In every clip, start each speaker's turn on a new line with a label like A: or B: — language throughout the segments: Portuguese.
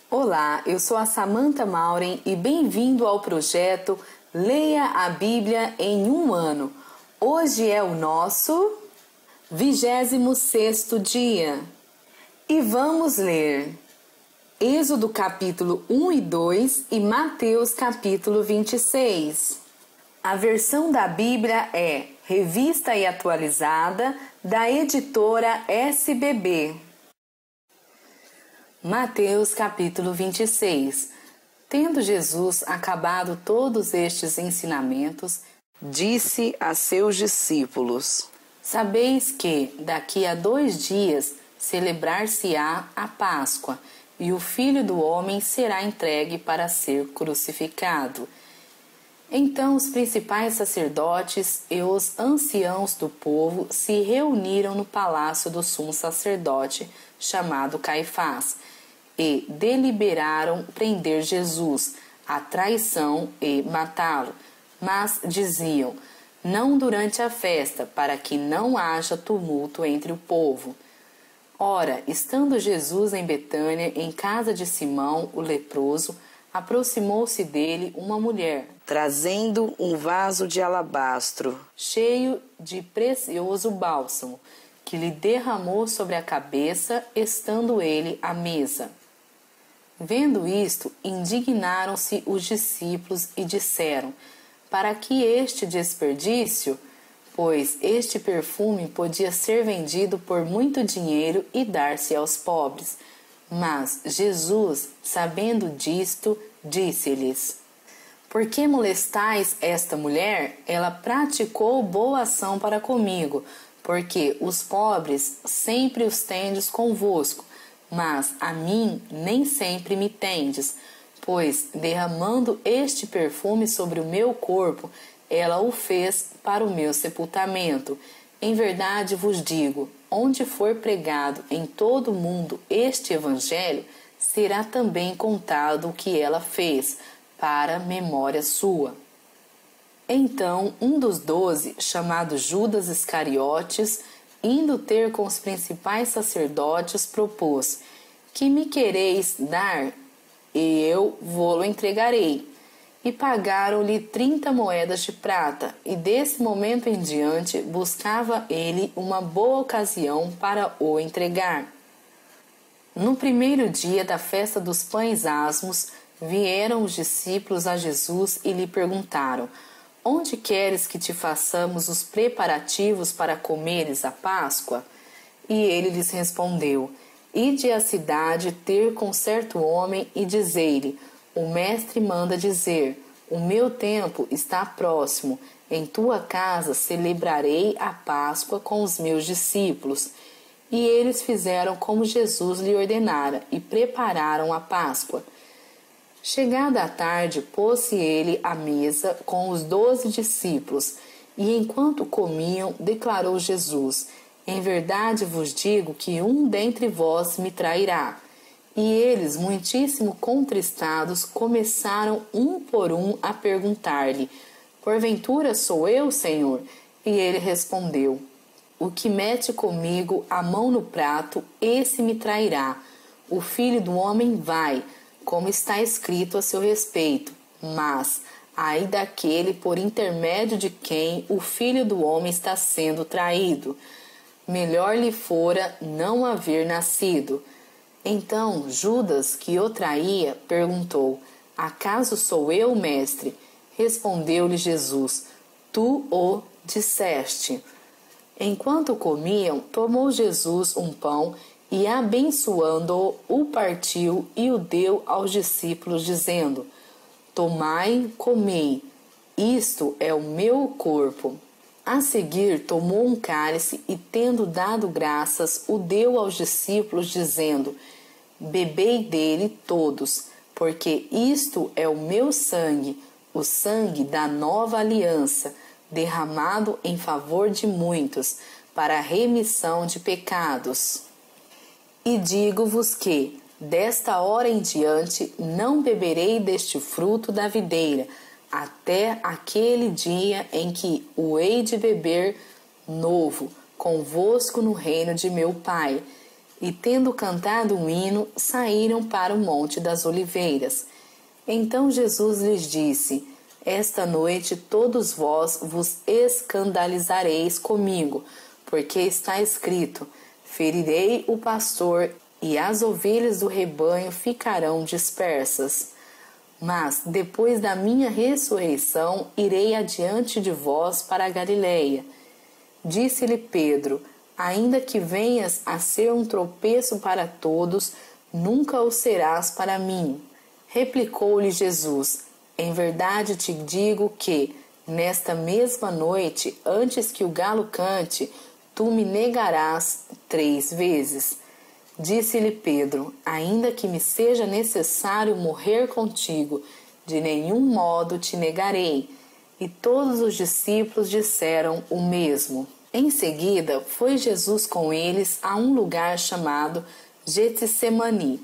A: Olá, eu sou a Samantha Mauren e bem-vindo ao projeto Leia a Bíblia em um ano. Hoje é o nosso 26º dia e vamos ler Êxodo capítulo 1 e 2 e Mateus capítulo 26. A versão da Bíblia é Revista e Atualizada da editora SBB. Mateus capítulo 26. Tendo Jesus acabado todos estes ensinamentos, disse a seus discípulos: Sabeis que daqui a 2 dias celebrar-se-á a Páscoa, e o Filho do Homem será entregue para ser crucificado. Então os principais sacerdotes e os anciãos do povo se reuniram no palácio do sumo sacerdote, chamado Caifás, e deliberaram prender Jesus, a traição e matá-lo. Mas diziam: não durante a festa, para que não haja tumulto entre o povo. Ora, estando Jesus em Betânia, em casa de Simão, o leproso, aproximou-se dele uma mulher, trazendo um vaso de alabastro, cheio de precioso bálsamo, que lhe derramou sobre a cabeça, estando ele à mesa. Vendo isto, indignaram-se os discípulos e disseram: para que este desperdício? Pois este perfume podia ser vendido por muito dinheiro e dar-se aos pobres. Mas Jesus, sabendo disto, disse-lhes: por que molestais esta mulher? Ela praticou boa ação para comigo, porque os pobres sempre os tendes convosco, mas a mim nem sempre me tendes, pois, derramando este perfume sobre o meu corpo, ela o fez para o meu sepultamento. Em verdade vos digo, onde for pregado em todo o mundo este evangelho, será também contado o que ela fez, para memória sua. Então um dos 12, chamado Judas Iscariotes, indo ter com os principais sacerdotes, propôs: que me quereis dar, e eu vô-lo entregarei. E pagaram-lhe 30 moedas de prata, e desse momento em diante buscava ele uma boa ocasião para o entregar. No primeiro dia da festa dos pães asmos, vieram os discípulos a Jesus e lhe perguntaram: onde queres que te façamos os preparativos para comeres a Páscoa? E ele lhes respondeu: ide à cidade ter com certo homem e dizei-lhe: o mestre manda dizer, o meu tempo está próximo, em tua casa celebrarei a Páscoa com os meus discípulos. E eles fizeram como Jesus lhe ordenara e prepararam a Páscoa. Chegada a tarde, pôs-se ele à mesa com os 12 discípulos, e enquanto comiam, declarou Jesus: em verdade vos digo que um dentre vós me trairá. E eles, muitíssimo contristados, começaram um por um a perguntar-lhe: porventura sou eu, Senhor? E ele respondeu: o que mete comigo a mão no prato, esse me trairá. O Filho do Homem vai, como está escrito a seu respeito, mas ai daquele por intermédio de quem o Filho do Homem está sendo traído. Melhor lhe fora não haver nascido. Então Judas, que o traía, perguntou: acaso sou eu, mestre? Respondeu-lhe Jesus: tu o disseste. Enquanto comiam, tomou Jesus um pão e, abençoando-o, o partiu e o deu aos discípulos, dizendo: tomai, comei, isto é o meu corpo. A seguir tomou um cálice e, tendo dado graças, o deu aos discípulos, dizendo: bebei dele todos, porque isto é o meu sangue, o sangue da nova aliança, derramado em favor de muitos, para a remissão de pecados. E digo-vos que, desta hora em diante, não beberei deste fruto da videira, até aquele dia em que o hei de beber novo, convosco no reino de meu Pai. e, tendo cantado um hino, saíram para o Monte das Oliveiras. Então Jesus lhes disse: Esta noite todos vós vos escandalizareis comigo, porque está escrito: Ferirei o pastor, e as ovelhas do rebanho ficarão dispersas. Mas, depois da minha ressurreição, irei adiante de vós para a Galileia. Disse-lhe Pedro: Ainda que venhas a ser um tropeço para todos, nunca o serás para mim. Replicou-lhe Jesus: Em verdade te digo que, nesta mesma noite, antes que o galo cante, tu me negarás 3 vezes. Disse-lhe Pedro: Ainda que me seja necessário morrer contigo, de nenhum modo te negarei. E todos os discípulos disseram o mesmo. Em seguida, foi Jesus com eles a um lugar chamado Getsemani,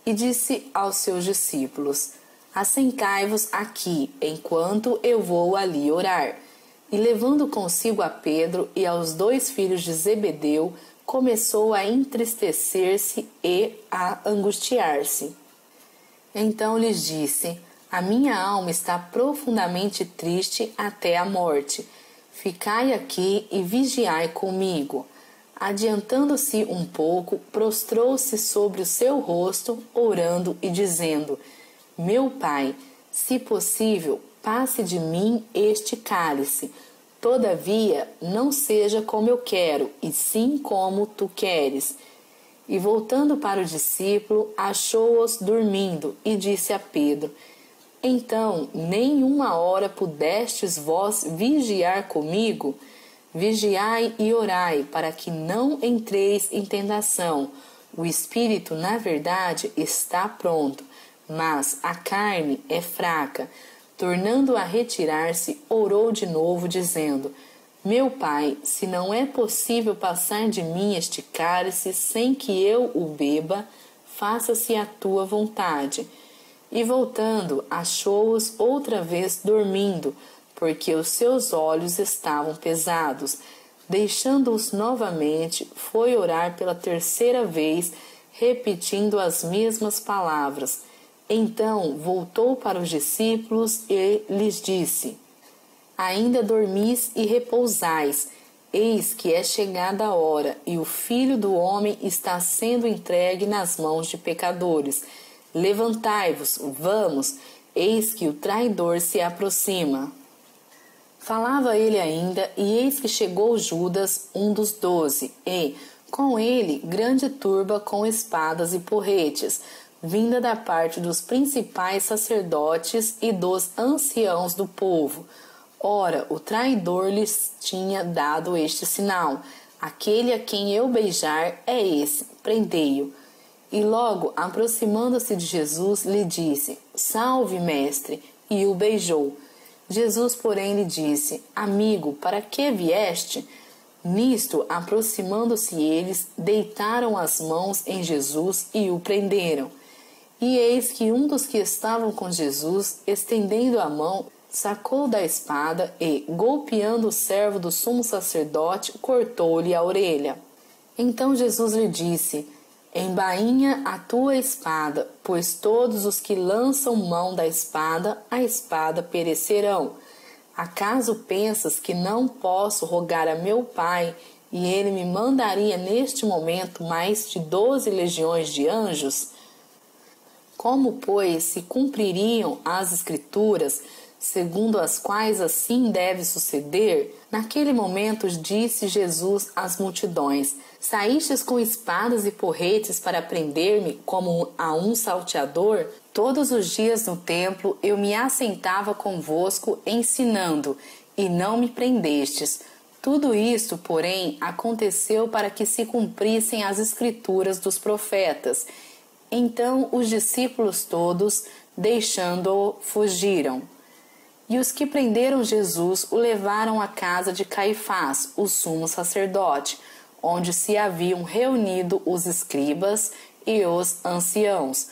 A: e disse aos seus discípulos: Assentai-vos aqui, enquanto eu vou ali orar. E levando consigo a Pedro e aos 2 filhos de Zebedeu, começou a entristecer-se e a angustiar-se. Então lhes disse: A minha alma está profundamente triste até a morte. Ficai aqui e vigiai comigo. Adiantando-se um pouco, prostrou-se sobre o seu rosto, orando e dizendo: Meu Pai, se possível, passe de mim este cálice. Todavia, não seja como eu quero, e sim como tu queres. E voltando para o discípulo, achou-os dormindo, e disse a Pedro: Então, nem 1 hora pudestes vós vigiar comigo? Vigiai e orai, para que não entreis em tentação. O espírito, na verdade, está pronto, mas a carne é fraca. Tornando a retirar-se, orou de novo, dizendo: Meu Pai, se não é possível passar de mim este cálice sem que eu o beba, faça-se a tua vontade. E voltando, achou-os outra vez dormindo, porque os seus olhos estavam pesados. Deixando-os novamente, foi orar pela 3ª vez, repetindo as mesmas palavras. Então voltou para os discípulos e lhes disse: Ainda dormis e repousais. Eis que é chegada a hora, e o Filho do Homem está sendo entregue nas mãos de pecadores. Levantai-vos, vamos, eis que o traidor se aproxima. Falava ele ainda, e eis que chegou Judas, um dos 12, e, com ele, grande turba com espadas e porretes, vinda da parte dos principais sacerdotes e dos anciãos do povo. Ora, o traidor lhes tinha dado este sinal: Aquele a quem eu beijar é esse, prendei-o. E logo, aproximando-se de Jesus, lhe disse: Salve, mestre, e o beijou. Jesus, porém, lhe disse: Amigo, para que vieste? Nisto, aproximando-se eles, deitaram as mãos em Jesus e o prenderam. E eis que um dos que estavam com Jesus, estendendo a mão, sacou da espada e, golpeando o servo do sumo sacerdote, cortou-lhe a orelha. Então Jesus lhe disse: Embainha a tua espada, pois todos os que lançam mão da espada, a espada perecerão. Acaso pensas que não posso rogar a meu Pai, e ele me mandaria neste momento mais de 12 legiões de anjos? Como, pois, se cumpririam as Escrituras, segundo as quais assim deve suceder? Naquele momento disse Jesus às multidões: Saístes com espadas e porretes para prender-me como a um salteador? Todos os dias no templo eu me assentava convosco ensinando, e não me prendestes. Tudo isto, porém, aconteceu para que se cumprissem as Escrituras dos profetas. Então os discípulos todos, deixando-o, fugiram. E os que prenderam Jesus o levaram à casa de Caifás, o sumo sacerdote, onde se haviam reunido os escribas e os anciãos.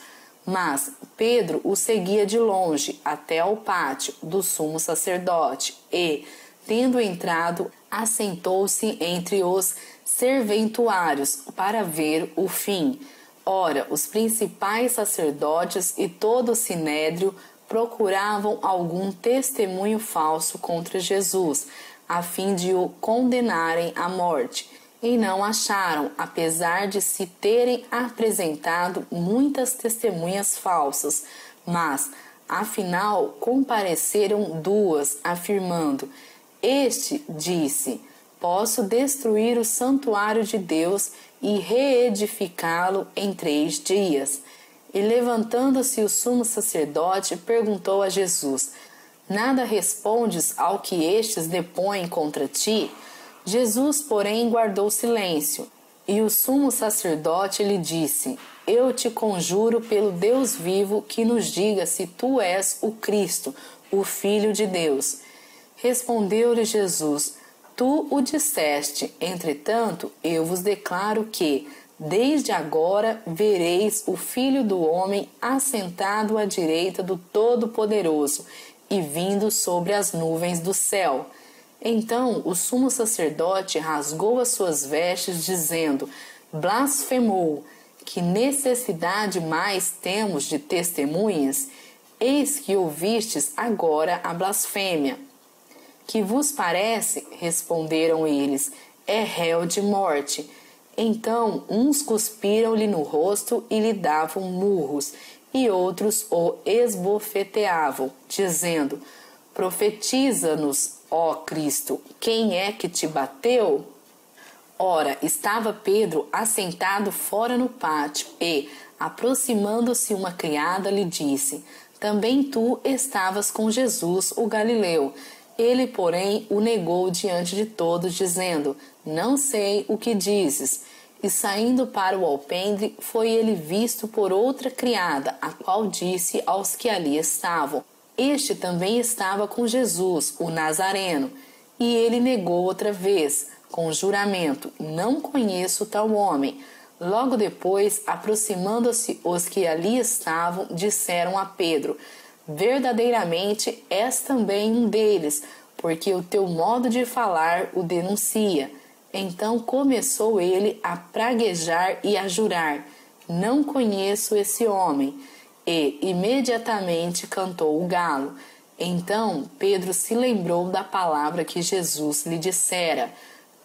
A: Mas Pedro o seguia de longe até ao pátio do sumo sacerdote e, tendo entrado, assentou-se entre os serventuários para ver o fim. Ora, os principais sacerdotes e todo o sinédrio procuravam algum testemunho falso contra Jesus, a fim de o condenarem à morte, e não acharam, apesar de se terem apresentado muitas testemunhas falsas, mas, afinal, compareceram duas, afirmando: Este disse: Posso destruir o santuário de Deus e reedificá-lo em 3 dias. E levantando-se o sumo sacerdote, perguntou a Jesus: Nada respondes ao que estes depõem contra ti? Jesus, porém, guardou silêncio. E o sumo sacerdote lhe disse: Eu te conjuro pelo Deus vivo que nos diga se tu és o Cristo, o Filho de Deus. Respondeu-lhe Jesus: Tu o disseste, entretanto, eu vos declaro que, desde agora, vereis o Filho do Homem assentado à direita do Todo-Poderoso e vindo sobre as nuvens do céu. Então o sumo sacerdote rasgou as suas vestes, dizendo: Blasfemou! Que necessidade mais temos de testemunhas? Eis que ouvistes agora a blasfêmia. Que vos parece? Responderam eles: é réu de morte. Então uns cuspiram-lhe no rosto e lhe davam murros, e outros o esbofeteavam, dizendo: Profetiza-nos, ó Cristo, quem é que te bateu? Ora, estava Pedro assentado fora no pátio e, aproximando-se uma criada, lhe disse: Também tu estavas com Jesus, o Galileu. Ele, porém, o negou diante de todos, dizendo: Não sei o que dizes. E saindo para o alpendre, foi ele visto por outra criada, a qual disse aos que ali estavam: Este também estava com Jesus, o Nazareno. E ele negou outra vez, com juramento: Não conheço tal homem. Logo depois, aproximando-se os que ali estavam, disseram a Pedro: Verdadeiramente és também um deles, porque o teu modo de falar o denuncia. Então começou ele a praguejar e a jurar: Não conheço esse homem. E imediatamente cantou o galo. Então Pedro se lembrou da palavra que Jesus lhe dissera: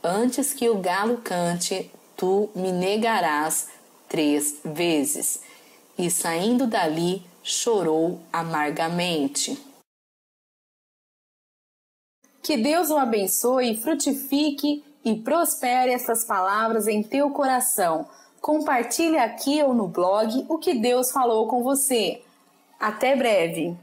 A: Antes que o galo cante, tu me negarás 3 vezes. E saindo dali, chorou amargamente. Que Deus o abençoe, frutifique e prospere essas palavras em teu coração. Compartilhe aqui ou no blog o que Deus falou com você. Até breve!